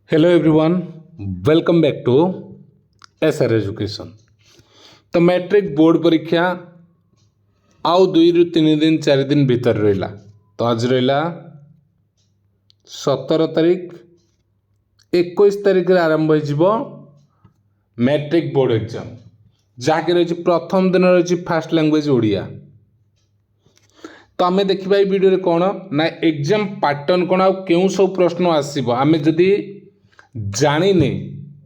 Hello everyone, welcome back to SR education. तो matric board परीक्षा आउ 2 ରୁ 3 दिन 4 दिन भीतर रहा। तो आज रहा 17 तारिख, 21 तारिख आरंभ हो मैट्रिक बोर्ड एग्जाम, जहाँकि रही प्रथम दिन रही फास्ट लैंग्वेज ओडिया। तो आम देखा ये वीडियो कौन ना एग्जाम पैटर्न कौन आउ सब प्रश्न आसब आम जदि जाने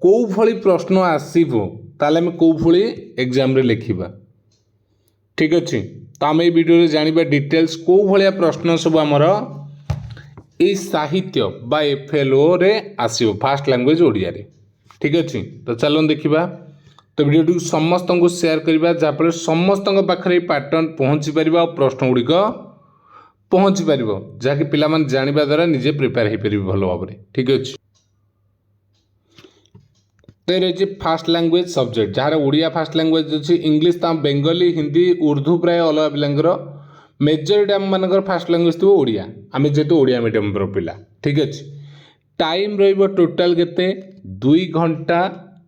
कौ भली प्रश्न आसो ताले आम कौ भली एग्जाम रे लिखा। ठीक अच्छे, तो आम ये वीडियो जाना डिटेल्स कौ भाया प्रश्न सब आमर ये साहित्य बा एफएलओ रे आसो फास्ट लैंग्वेज ओडिया रे। ठीक अच्छे, तो चलो देखा। तो वीडियो समस्त को शेयर करवा जहाँफल समस्त पाखे पैटर्न पहुँची पार और प्रश्न गुड़िक पहुँची पार जहाँकि पिला जाना द्वारा निजे प्रिपेयर हो पारे भल भाव। ठीक अच्छे, तो रही फास्ट लैंग्वेज सब्जेक्ट जहाँ ओडिया फास्ट लैंग्वेज अच्छी, इंग्लिश बेंगली हिंदी उर्दू प्राय अलग पिलांर मेजोरिटी आम मानकर फास्ट लैंग्वेज थी ओडिया, आम जेहेतु ओडिया मीडियम पिला। ठीक अच्छे, टाइम रोटाल के 2 घंटा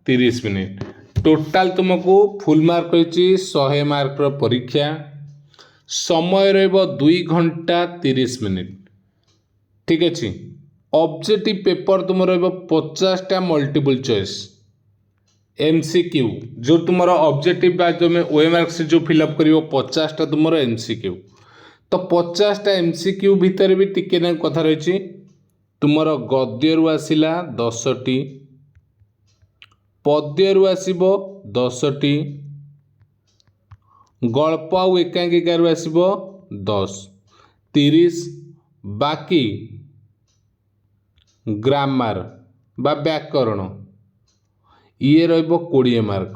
30 मिनिट। टोटाल तुमको फुल मार्क रही 100 मार्क परीक्षा। समय रहिबो 2 घंटा 30 मिनिट। ठीक अच्छे, ऑब्जेक्टिव पेपर तुम रहिबो 50टा मल्टीपल चॉइस एमसीक्यू जो तुम ऑब्जेक्टिव बा तुम ओएमआर से जो फिलअप कर 50टा तुम एमसीक्यू। तो 50टा एमसीक्यू भितर भी टिके ना कथा रही तुम गद्यरु आसिला 10टी, पद्यरु आसिबो 10टी, गल्प आउ एकांकिकारु आसिबो 10 30, बाकी ग्रामर बा व्याकरण ये रो 20 मार्क।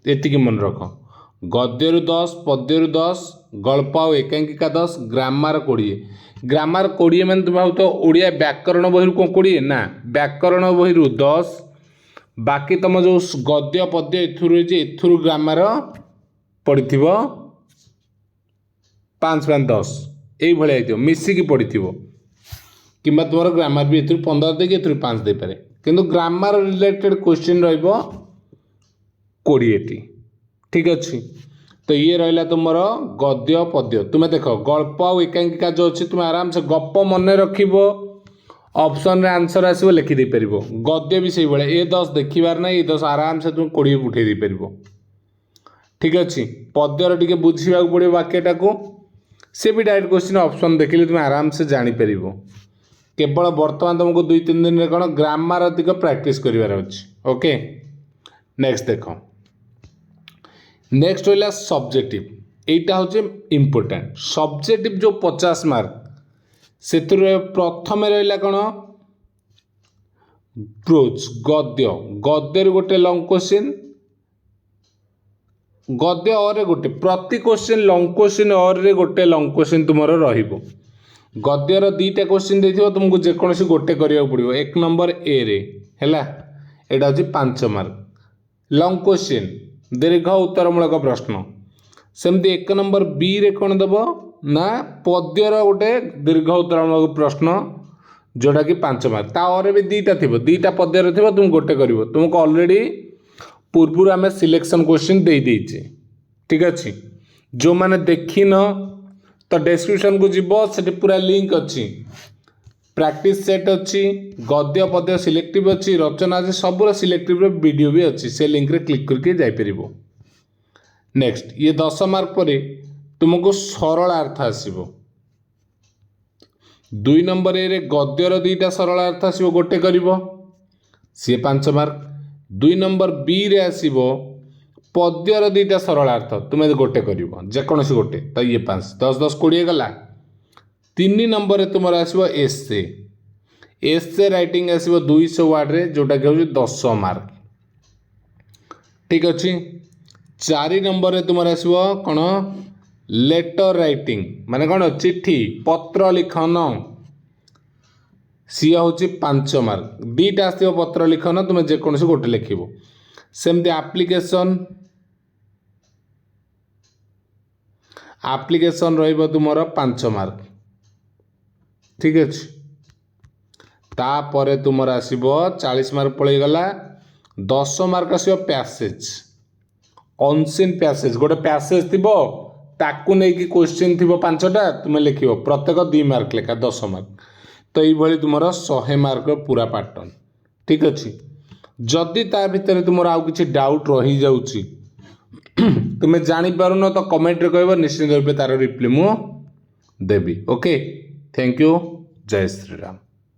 एतिकी मन रख, गद्यरु 10, पद्यरु 10, गल्प आउ एकांकिका 10, ग्रामर 20। ग्रामर 20 मान तुम भाव तो ओडिया व्याकरण बही कौन 20 ना, व्याकरण बही 10, बाकी तुम जो गद्य पद्य एथुरु ग्रामर पड़ी 5-5-10 ये मिसिकी पड़ी कि तुम ग्रामर भी ए 15 देके 5 दे पारे, किंतु ग्रामर रिलेटेड क्वेश्चन रहिबो 20टी। ठीक अच्छे, तो ये रहा तुम गद्य पद्य। तुम्हें देख गल्प आउ एकांकिका जो अच्छी तुम आराम से गप मन रख ऑप्शन रे आंसर आसो लिखिदे पार। गद्य भी से भाई ए 10 देखार ना, ये 10 आराम से तुम 20 उठे दे पार। ठीक अच्छे, पद्यर टे बुझा पड़ो वाक्यटा को, सी भी डायरेक्ट क्वेश्चन ऑप्शन देखिले तुम आराम से जापर। केवल बर्तमान तुमको 2-3 दिन में कौन ग्रामर अधिक प्रैक्टिस करार अच्छे। ओके, नेक्स्ट देख, नेक्स्ट रहा सब्जेक्टिव। यहीटा हूँ इम्पोर्टाट सब्जेक्टिव जो 50 मार्क से प्रथम रहा कौन प्रोज गद्य। गद्यर गोटे लंग क्वेश्चन, गद्य और गोटे प्रति क्वेश्चन लंग क्वेश्चन और रे गोटे लंग क्वेश्चन तुम रहिबो। गद्यर 2टा क्वेश्चन देथिबो तुमको जेकोसी गोटे करिया पड़िबो। 1 नंबर ए रे हैला, एटा होची 5 मार्क लंग क्वेश्चन दीर्घ उत्तरमूलक प्रश्न। सेमती 1 नंबर बी रे कोन दबो ना पद्यर गोटे दीर्घ उत्तरमूलक प्रश्न जोटा कि 5 मार्क। ता और भी 2टा थिबो, 2टा पद्यर थिबो तुम गोटे करिवो। तुमको ऑलरेडी पूर्व आम सिलेक्शन क्वेश्चन दे देइछे। ठीक अच्छे, जो माने देखिन तो डिस्क्रिप्शन को जीव से पूरा लिंक अच्छी, प्रैक्टिस सेट अच्छी, गद्य पद्य सिलेक्टिव अच्छी, रचना अच्छी, सब सिलेक्टिव वीडियो भी अच्छी, से लिंक रे क्लिक करके जापर। नेक्स्ट ये 10 मार्क पर तुमको सरल अर्थ आसो। 2 नंबर ए रे गद्यर 2टा सरल अर्थ आसो गोटे कर सी 5 मार्क। 2 नंबर बी रे आसो पद्यर 2टा सरल अर्थ तुम्हें गोटे कर जेकोसी गोटे, तो ये 5 10 10 20 गला। 3 नंबर तुम आसो एसे, एसे राइटिंग आसो 200 वर्ड रे जोटा कि 10 मार्क। ठीक अच्छे, 4 नंबर तुम आसो कौन लेटर राइटिंग माने कौन चिट्ठी पत्र लिखन, सी हूँ 5 मार्क। 2टा आसो पत्र लिखन तुम जेकोसी गोटे लिख। सेमती एप्लिकेशन, एप्लिकेशन रहिबो तुमरो 5 मार्क। ठीक अच्छे, तापर तुमर आसब 40 मार्क पलैगला 10 मार्क आसो पैसेज अनसीन पैसेज गोटे पैसेज थी ताकू नहीं क्वेश्चन थी 5टा तुम लिख प्रत्येक 2 मार्क लेखा 10 मार्क तो ये तुम 100 मार्क पूरा पैटर्न ठीक अच्छे जदि ता भितर तुम आउ कि डाउट रही जाऊँगी तुम्हें जापर न तो कमेंट रे कह निश्चित रूप तार रिप्लाई मु देवी ओके थैंक यू जय श्री राम।